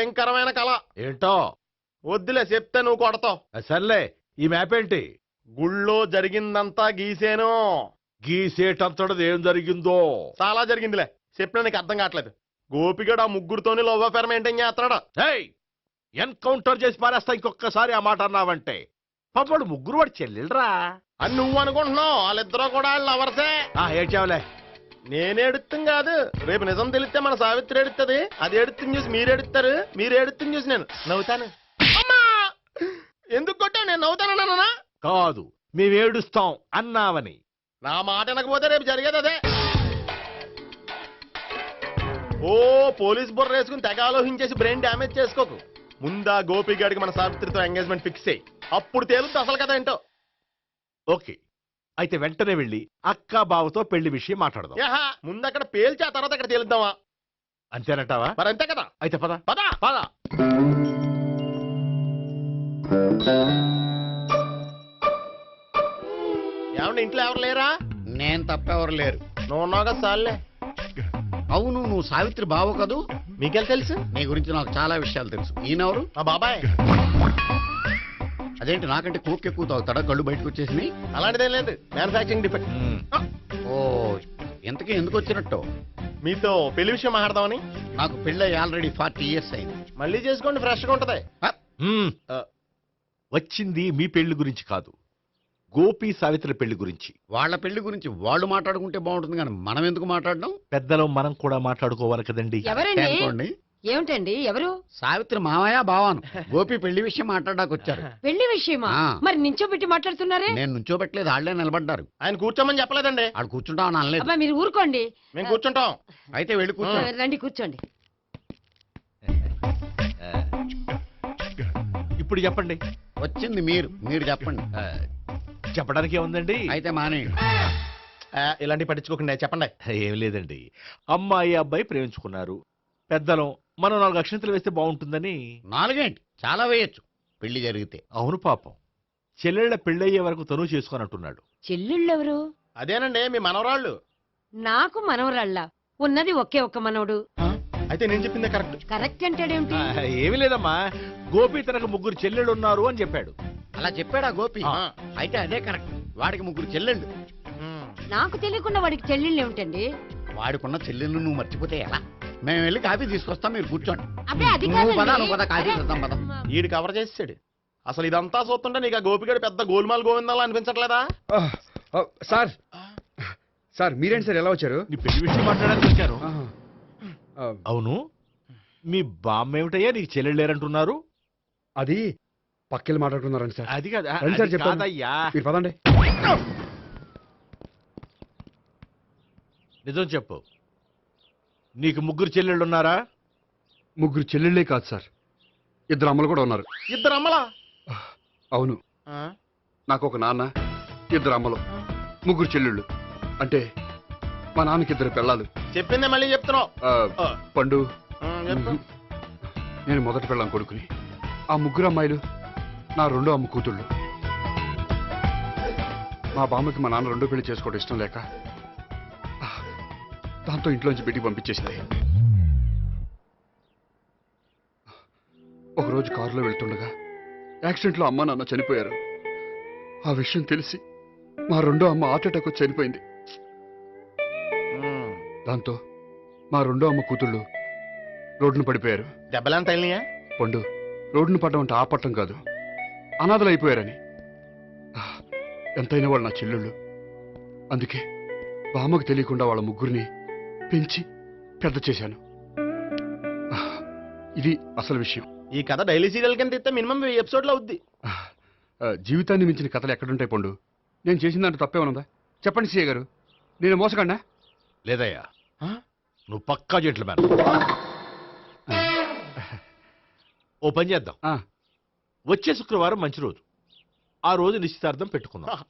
భయంకరమైన కళ. ఏంటో వద్దులే చెప్తే నువ్వు కొడతావు. సర్లే, ఈ మ్యాప్ ఏంటి? గుళ్ళో జరిగిందంతా గీసేను. గీసేటంతటది ఏం జరిగిందో? చాలా జరిగిందిలే, చెప్పినా నీకు అర్థం కావట్లేదు. గోపిగడు ఆ ముగ్గురుతోని లవ్ అఫేర్ మెయింటైన్ చేస్తాడా. ఎన్కౌంటర్ చేసి పారేస్తా ఇంకొకసారి ఆ మాట అన్నావంటే. పాపడు ముగ్గురు వాడు చెల్లెలరా అని నువ్వు అనుకుంటున్నావు, వాళ్ళిద్దరూ కూడా వాళ్ళు లవర్సే. ఏడ్చావులే. నేనే ఎడుతుంది కాదు, రేపు నిజం తెలిస్తే మన సావిత్రి ఎడుతుంది. అది ఎడుతుంది చూసి మీరు ఎడుతారు, మీరు ఎడుతుంది చూసి నేను నవ్వుతాను. అమ్మా, ఎందుకు కొట్టావు? నేను నవ్వుతానన్నా కాదు, మేమేడుస్తాం అన్నావని. నా మాట వినకపోతే రేపు జరిగేది అదే. ఓ పోలీస్ బుర్ర వేసుకుని తెగ ఆలోచించేసి బ్రెయిన్ డ్యామేజ్ చేసుకోకు. ముందా గోపిగాడికి మన సావిత్రితో ఎంగేజ్మెంట్ ఫిక్స్ అయ్యి అప్పుడు తేలుతుంది అసలు కదా ఏంటో. ఓకే, అయితే వెంటనే వెళ్ళి అక్క బావతో పెళ్లి విషయం మాట్లాడదాం. ముందు అక్కడ పేల్చి ఆ తర్వాత అక్కడ తేలుద్దామా? అంతేనంటావా? మరి అంతే కదా. అయితే పద పద పద. ఏమంటే ఇంట్లో ఎవరు లేరా? నేను తప్పెవరు లేరు. నువ్వు ఉన్నావు కదా సార్లే. అవును, నువ్వు సావిత్రి బావ కదూ? మీకెళ్ళి తెలుసు? నీ గురించి నాకు చాలా విషయాలు తెలుసు. ఈయనెవరు? మా బాబాయ్. అదేంటి నాకంటే కోక్ ఎక్కువ తాగుతాడా? కళ్ళు బయటకు వచ్చేసినాయి. అలాంటిదేం లేదు, మ్యానుఫాక్చరింగ్ డిఫెక్ట్. ఓ, ఎంతకీ ఎందుకు వచ్చినట్టు? మీతో పెళ్లి విషయం మాట్లాడదామని. నాకు పెళ్ళి ఆల్రెడీ 40 years అయింది. మళ్ళీ చేసుకోండి, ఫ్రెష్ గా ఉంటది. వచ్చింది మీ పెళ్లి గురించి కాదు, గోపి సావిత్రి పెళ్లి గురించి. వాళ్ళ పెళ్లి గురించి వాళ్ళు మాట్లాడుకుంటే బాగుంటుంది, కానీ మనం ఎందుకు మాట్లాడడం? పెద్దలో మనం కూడా మాట్లాడుకోవాలి కదండి. అనుకోండి. ఏమిటండి? ఎవరు? సావిత్రి మామయ్య బావాను. గోపి పెళ్లి విషయం మాట్లాడడానికి వచ్చారు. పెళ్లి విషయమా? మరి నించోబెట్టి మాట్లాడుతున్నారే? నేను నుంచోబెట్టలేదు, ఆళ్లే నిలబడ్డారు. ఆయన కూర్చోమని చెప్పలేదండి. ఆడు కూర్చుంటామని అనలేదు. అబ్బా, మీరు ఊరుకోండి. మేము కూర్చుంటాం. అయితే వెళ్ళి కూర్చో. రండి కూర్చోండి. ఇప్పుడు చెప్పండి. వచ్చింది మీరు చెప్పండి. చెప్పడానికి ఏముందండి? అయితే మానేయండి. ఇలాంటివి పట్టించుకోకుండా చెప్పండి. ఏం లేదండి, అమ్మాయి అబ్బాయి ప్రేమించుకున్నారు. పెద్దలం మనం 4 అక్షంతలు వేస్తే బాగుంటుందని. 4 ఏంటి, చాలా వేయొచ్చు పెళ్లి జరిగితే. అవును, పాపం చెల్లెళ్ళ పెళ్ళయ్యే వరకు తను చేసుకొని అంటున్నాడు. చెల్లెళ్ళెవరు? అదేనండి మీ మనవరాళ్ళు. నాకు మనవరాళ్ళ ఉన్నది ఒకే ఒక్క మనవడు. అయితే నేను చెప్పిందే కరెక్ట్. కరెక్ట్ అంటాడేమిటి? ఏమీ లేదమ్మా, గోపి తనకు 3 చెల్లెళ్ళు ఉన్నారు అని చెప్పాడు. అలా చెప్పాడా గోపి? అయితే అదే కరెక్ట్. వాడికి 3 చెల్లెళ్ళు. నాకు తెలియకుండా వాడికి చెల్లెళ్ళు ఏమిటండి? వాడికున్న చెల్లెళ్ళు నువ్వు మర్చిపోతే ఎలా? మేము వెళ్ళి కాఫీ తీసుకొస్తాం, మీరు కూర్చోండి. అబ్బే, అది నువ్వు పద, కాదండి. నువ్వు పద, కాఫీ చేద్దాం పద. ఈడు కవర్ చేసాడు. అసలు ఇదంతా చూస్తుంటే నీకు ఆ గోపిగడు పెద్ద గోల్మాల్ గోవిందాలు అనిపించట్లేదా? సార్ సార్ మీరేంటి సార్ ఎలా వచ్చారు? నీ పెళ్లి విషయం మాట్లాడడానికి వచ్చాను. అవును, మీ బామ్మ ఏమిటయ్యా నీకు చెల్లెళ్ళు లేరంటున్నారు? అది పక్కెళ్ళి మాట్లాడుతున్నారండి సార్. అది కాదు, రండి సార్, అది చెప్తాను. కాదయ్యా. మీరు పదండి. నిజం చెప్పు, నీకు 3 చెల్లెళ్ళు ఉన్నారా? 3 చెల్లెళ్ళే కాదు సార్, 2 అమ్మలు కూడా ఉన్నారు. 2 అమ్మలా? అవును, నాకు ఒక నాన్న, 2 అమ్మలు, 3 చెల్లెళ్ళు. అంటే మా నాన్నకి 2 పిల్లలు. చెప్పిందే మళ్ళీ చెప్తున్నావు. పండు, చెప్పు. నేను మొదటి పిల్లం కొడుకుని. ఆ 3 అమ్మాయిలు నా 2వ అమ్మ కూతుళ్ళు. మా బామ్మకి మా నాన్న 2 పెళ్లి చేసుకోవడం ఇష్టం లేక దాంతో ఇంట్లోంచి బిడ్డికి పంపించేసింది. ఒకరోజు కారులో వెళ్తుండగా యాక్సిడెంట్లో అమ్మ నాన్న చనిపోయారు. ఆ విషయం తెలిసి మా 2వ అమ్మ హార్ట్ అటాక్ వచ్చి చనిపోయింది. దాంతో మా 2వ అమ్మ కూతుళ్ళు రోడ్డును పడిపోయారు. దెబ్బలంత వెళ్ళినాయా? పండు, రోడ్డును పడ్డం అంటే ఆపట్టం కాదు, అనాథలు అయిపోయారని. ఎంతైనా వాళ్ళు నా చెల్లెళ్ళు. అందుకే బామ్మకు తెలియకుండా వాళ్ళ 3 పెంచి పెద్ద చేశాను. ఇది అసలు విషయం. ఈ కథ డైలీ సీరియల్ కింద ఇస్తే మినిమం ఎపిసోడ్లో అవుద్ది. జీవితాన్ని మించిన కథలు ఎక్కడుంటాయి పండు? నేను చేసిన దాంట్లో తప్పేమనుందా? చెప్పండి సీఏ గారు, నేను మోసగండా? లేదయ్యా, నువ్వు పక్కా జెంట్లమ్యాన్. ఓ పని చేద్దాం, వచ్చే శుక్రవారం మంచి రోజు, ఆ రోజు నిశ్చితార్థం పెట్టుకుందాం.